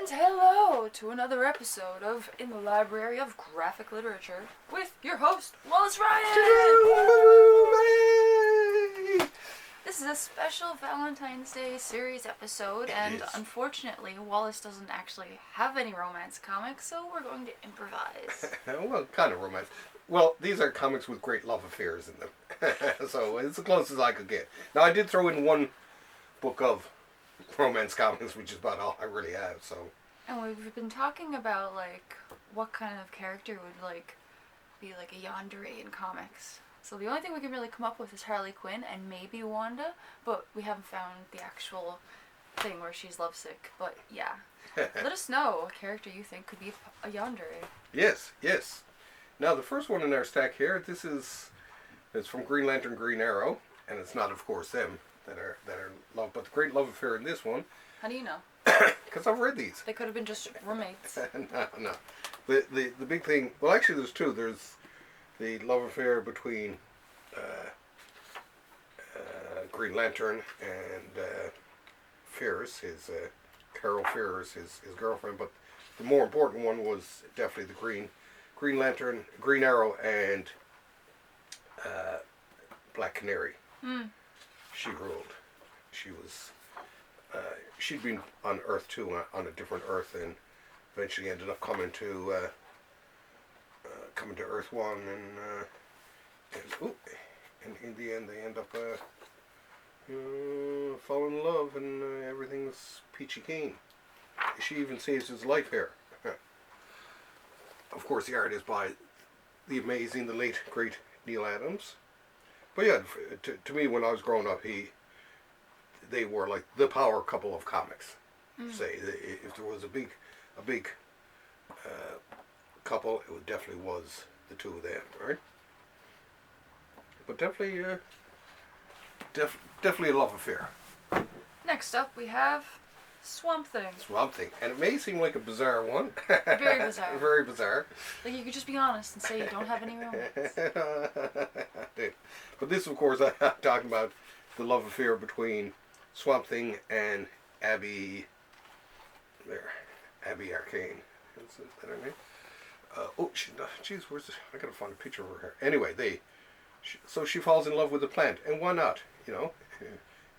And hello to another episode of In the Library of Graphic Literature with your host, Wallace Ryan! This is a special Valentine's Day series episode, and unfortunately, Wallace doesn't actually have any romance comics, so we're going to improvise. Well, kind of romance. Well, these are comics with great love affairs in them, so it's the closest I could get. Now, I did throw in one book of romance comics, which is about all I really have, so... And we've been talking about, what kind of character would, be like a yandere in comics. So the only thing we can really come up with is Harley Quinn and maybe Wanda, but we haven't found the actual thing where she's lovesick. But yeah, let us know what character you think could be a yandere. Yes. Now the first one in our stack here, it's from Green Lantern, Green Arrow, and it's not, of course, them that are love, but the great love affair in this one. How do you know? Because I've read these. They could have been just roommates. No. The big thing. Well, actually, there's two. There's the love affair between Green Lantern and Ferris, Carol Ferris, his girlfriend. But the more important one was definitely the Green Lantern, Green Arrow, and Black Canary. She ruled. She was. She'd been on Earth too, on a different Earth, and eventually ended up coming to Earth One, and in the end they end up falling in love, and everything's peachy keen. She even saves his life here. Of course, the art is by the amazing, the late great Neil Adams. But yeah, to me, when I was growing up, they were like the power couple of comics. Say, if there was a big couple, it definitely was the two of them, right? But definitely a love affair. Next up, we have Swamp Thing. And it may seem like a bizarre one. Very bizarre. Very bizarre. Like, you could just be honest and say you don't have any romance. But this, of course, I'm talking about the love affair between Swamp Thing and Abby Arcane. Is that her name? Where's this? I gotta find a picture of her. Anyway, so she falls in love with the plant, and why not?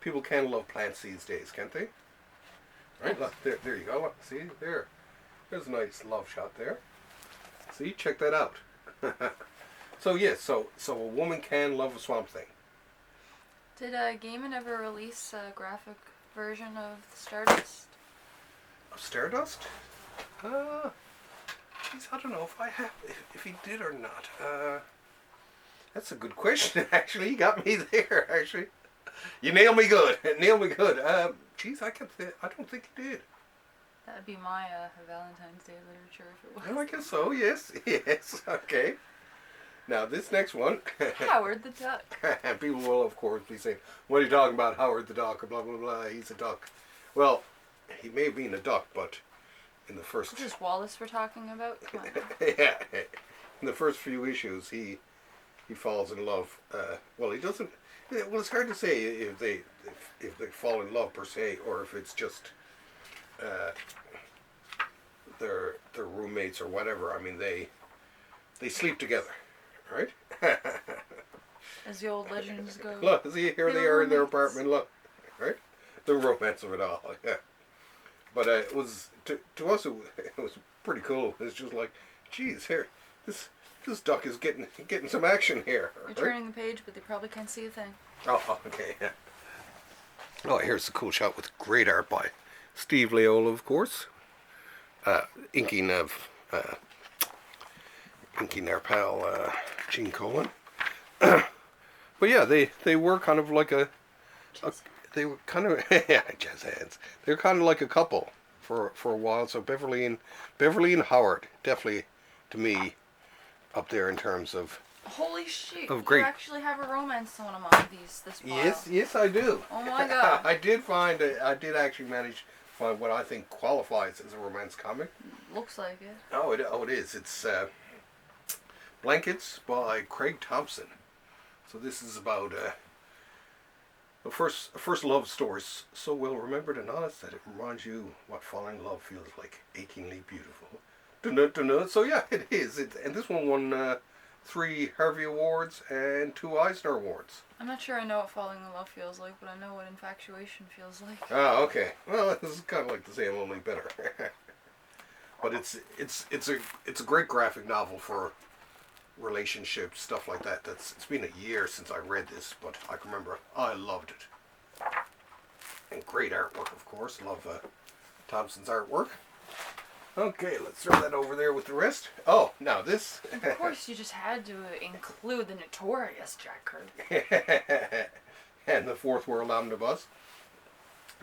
People can love plants these days, can't they? Right? Look, there you go. Look, see, there's a nice love shot there. See, check that out. So yes, so a woman can love a Swamp Thing. Did Gaiman ever release a graphic version of Stardust? Of Stardust? Geez, I don't know if he did or not. That's a good question, actually. You got me there, actually. You nailed me good. Geez, I don't think he did. That'd be my Valentine's Day literature if it was. Oh, I guess so, yes, okay. Now, this next one... Howard the Duck. And people will, of course, be saying, what are you talking about, Howard the Duck, or blah, blah, blah, he's a duck. Well, he may have been a duck, but in the first... Is this Wallace we're talking about? Come on. Yeah. In the first few issues, he falls in love. Well, he doesn't... Well, it's hard to say if they fall in love, per se, or if it's just their roommates or whatever. I mean, they sleep together. Right? As the old legends go. Look, see, here they are in their apartment, look. Right? The romance of it all, yeah. But it was, to us, it was pretty cool. It's just like, geez, here, this duck is getting some action here. You're turning the page, but they probably can't see a thing. Oh, okay, yeah. Oh, here's the cool shot with great art by Steve Leola, of course. Inking our pal Gene Colan. But yeah, they were kind of like they were kind of jazz hands. They were kind of like a couple for a while. So Beverly and Howard, definitely to me up there in terms of holy shit! Of great. You actually have a romance on among these this while. Yes, I do. Oh my god! I did actually manage to find what I think qualifies as a romance comic. Looks like it. Oh, it is. It's Blankets by Craig Thompson. So this is about The first love story is so well remembered and honest that it reminds you what falling in love feels like, achingly beautiful. Dun-dun-dun-dun. So yeah, it is. And this one won 3 Harvey Awards and 2 Eisner Awards. I'm not sure I know what falling in love feels like, but I know what infatuation feels like. Ah, okay. Well, this is kind of like the same, only better. But it's a great graphic novel for relationships, stuff like that. It's been a year since I read this, but I can remember I loved it. And great artwork, of course. Love Thompson's artwork. Okay, let's throw that over there with the rest. Oh, now this. Of course, you just had to include the notorious Jack Kirby. And the Fourth World Omnibus.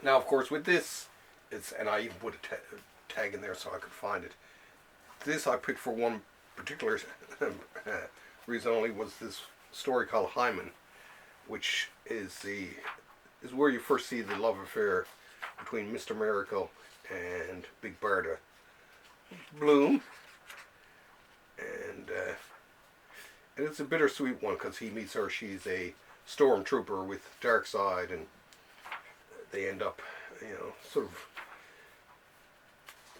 Now, of course, with this, and I even put a tag in there so I could find it. This I picked for one particular reason only, was this story called Hymen, which is where you first see the love affair between Mr. Miracle and Big Barda Bloom, and it's a bittersweet one because he meets her. She's a stormtrooper with Darkseid, and they end up, sort of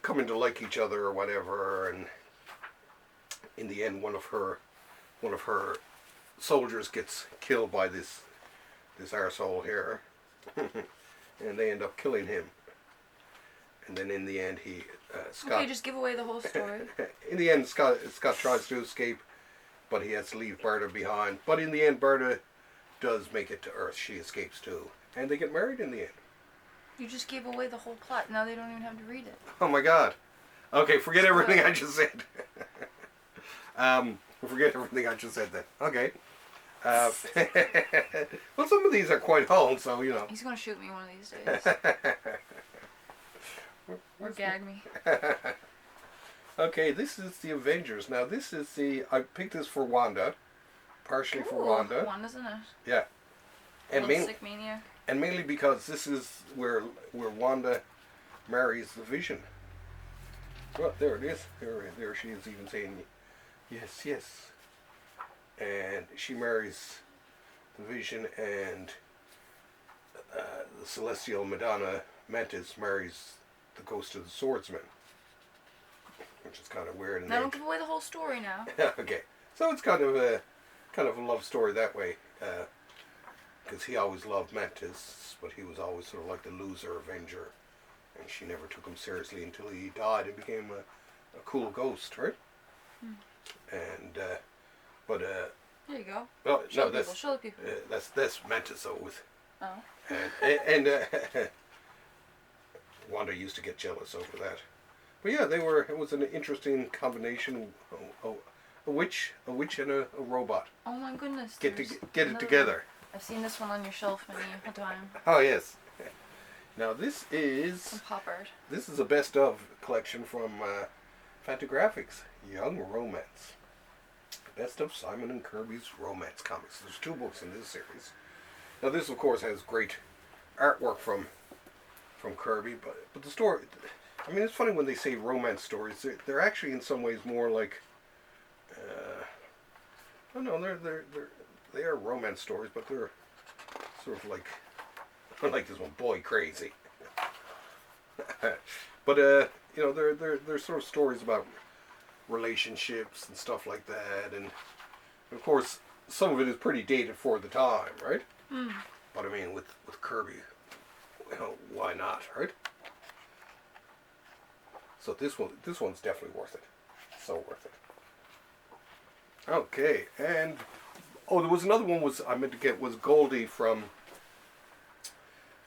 coming to like each other or whatever. And in the end, one of her soldiers gets killed by this arsehole here, and they end up killing him. And then in the end, Scott. Okay, just give away the whole story. In the end, Scott tries to escape, but he has to leave Barda behind. But in the end, Barda does make it to Earth. She escapes too, and they get married in the end. You just gave away the whole plot. Now they don't even have to read it. Oh my God. Okay, forget everything I just said. Forget everything I just said then. Okay. Well, some of these are quite old, so He's gonna shoot me one of these days. Or gag me. Okay, this is the Avengers. Now, I picked this for Wanda, partially for Wanda. Wanda's in it. Yeah, and Sick maniac. And mainly because this is where Wanda marries the Vision. Well, there it is. There she is, even saying, yes, yes. And she marries the Vision, and the celestial Madonna Mantis marries the Ghost of the Swordsman, which is kind of weird. Now don't give away the whole story now. Okay, so it's kind of a love story that way, because he always loved Mantis, but he was always sort of like the loser Avenger, and she never took him seriously until he died and became a cool ghost, right? And but there you go. Oh, show the people. That's Mantis though with. Oh. And Wanda used to get jealous over that. But yeah, it was an interesting combination. A witch and a robot. Oh my goodness. Get it together. I've seen this one on your shelf many a time. Oh yes. Now this is Some pop art. This is a best of collection from Fantagraphics, Young Romance. Best of Simon and Kirby's romance comics. There's 2 books in this series. Now this, of course, has great artwork from Kirby, but the story. I mean, it's funny when they say romance stories. They're actually in some ways more like. Oh no, they are romance stories, but they're sort of like this one, Boy Crazy. But they're sort of stories about relationships and stuff like that, and of course some of it is pretty dated for the time, right? But I mean, with Kirby, why not, right? So this one's definitely worth it. So worth it. Okay, and there was another one I meant to get was Goldie from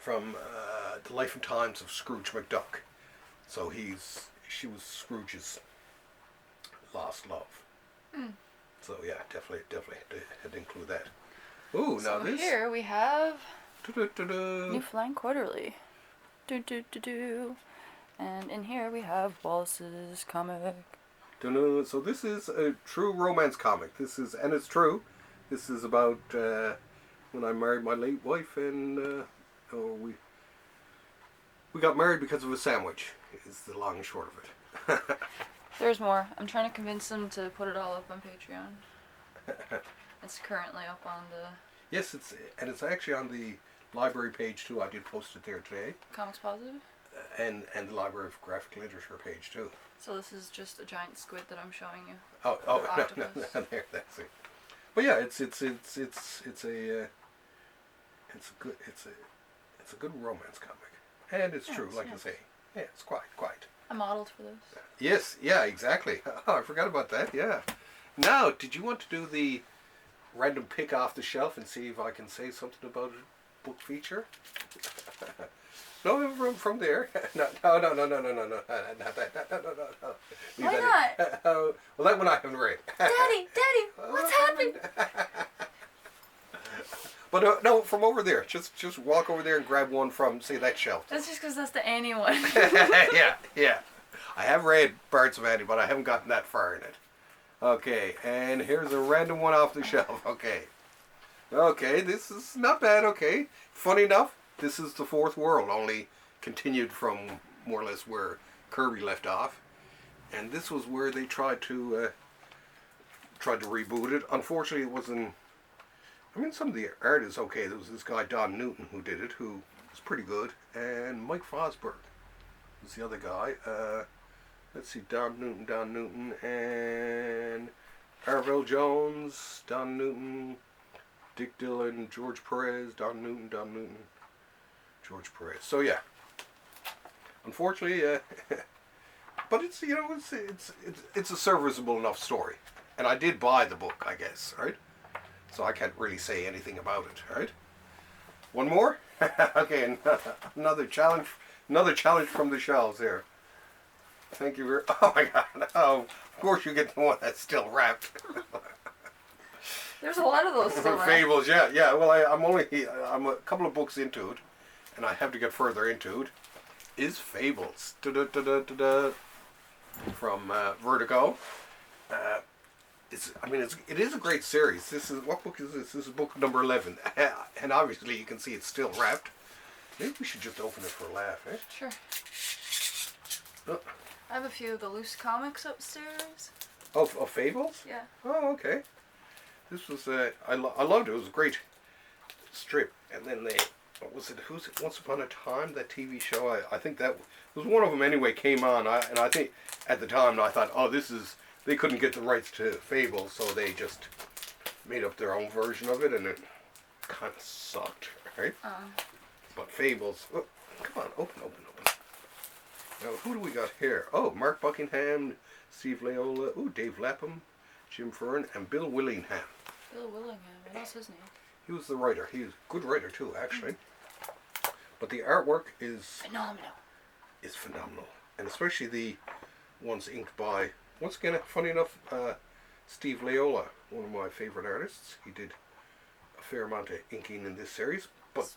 The Life and Times of Scrooge McDuck. So she was Scrooge's lost love. So yeah, definitely had to include that. Ooh, so now this. Here we have Do-do-do-do. New Flying Quarterly. And in here we have Wallace's comic. So this is a true romance comic. It's true. This is about when I married my late wife, and we got married because of a sandwich. Is the long and short of it. There's more. I'm trying to convince them to put it all up on Patreon. It's currently up on the. Yes, it's actually on the library page too. I did post it there today. Comics Positive? And the Library of Graphic Literature page too. So this is just a giant squid that I'm showing you. Oh, no, there, that's it. But yeah, it's a good romance comic, and it's true, like I say. Yeah, it's quite. I modeled for this. Yes, yeah, exactly. Oh, I forgot about that. Yeah. Now, did you want to do the random pick off the shelf and see if I can say something about a book feature? No, from there. No. Not that. No. Why not? Well, that one I haven't read. Daddy, what's happening? But no, from over there. Just walk over there and grab one from, say, that shelf. That's just because that's the Annie one. Yeah. I have read Birds of Annie, but I haven't gotten that far in it. Okay, and here's a random one off the shelf. Okay, this is not bad. Okay, funny enough, this is the Fourth World, only continued from more or less where Kirby left off, and this was where they tried to reboot it. Unfortunately, it wasn't. I mean, some of the art is okay. There was this guy Don Newton who did it, who was pretty good, and Mike Fosberg was the other guy. Let's see, Don Newton, and Arvell Jones, Don Newton, Dick Dillon, George Perez, Don Newton, George Perez. So yeah, unfortunately, but it's it's a serviceable enough story, and I did buy the book, I guess, right? So I can't really say anything about it, right? One more, okay, another challenge from the shelves here. Thank you very. Oh my God! Oh, of course you get the one that's still wrapped. There's a lot of those still wrapped. Fables, yeah. Well, I'm a couple of books into it, and I have to get further into it. Is Fables from Vertigo. It is a great series. What book is this? This is book number 11, and obviously you can see it's still wrapped. Maybe we should just open it for a laugh, eh? Sure. Oh. I have a few of the loose comics upstairs. Of Fables? Yeah. Oh, okay. This was I loved it. It was a great strip. And then what was it? Once Upon a Time, that TV show? I think that was one of them anyway. Came on, and I think at the time I thought, oh, they couldn't get the rights to Fables, so they just made up their own version of it, and it kind of sucked, right? But Fables. Oh, come on, open. Now, who do we got here? Oh, Mark Buckingham, Steve Laiola, Dave Lapham, Jim Fern, and Bill Willingham. Bill Willingham, what else his name? He was the writer. He was a good writer too, actually. But the artwork is phenomenal. And especially the ones inked by, once again, funny enough, Steve Laiola, one of my favorite artists. He did a fair amount of inking in this series, but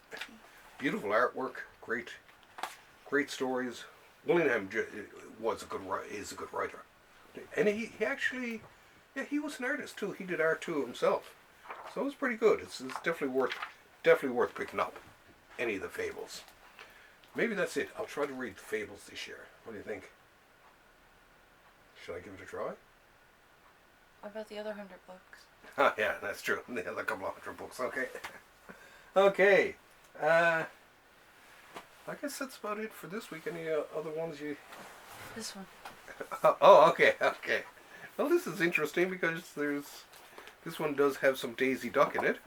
beautiful artwork, great stories. Willingham is a good writer, and he actually, he was an artist too. He did art too himself, so it was pretty good. It's definitely worth picking up. Any of the Fables. Maybe that's it. I'll try to read the Fables this year. What do you think? Should I give it a try? What about the other 100 books? Oh yeah, that's true. The other couple of 100 books. Okay. Okay. I guess that's about it for this week. Any other ones you... This one. Oh, okay. Well, this is interesting because this one does have some Daisy Duck in it.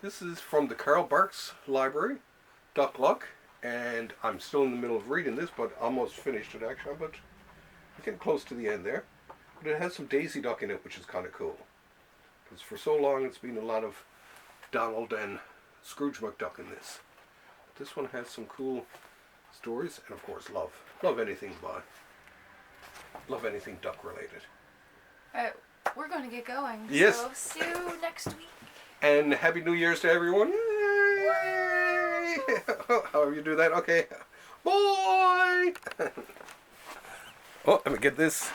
This is from the Carl Barks Library, Duck Luck, and I'm still in the middle of reading this, but almost finished it actually, but I'm getting close to the end there. But it has some Daisy Duck in it, which is kind of cool. Because for so long it's been a lot of Donald and Scrooge McDuck in this. This one has some cool stories, and of course love anything duck related. Alright, we're going to get going. Yes. So see you next week. And Happy New Year's to everyone. Yay! However you do that, okay. Boy! Oh, let me get this.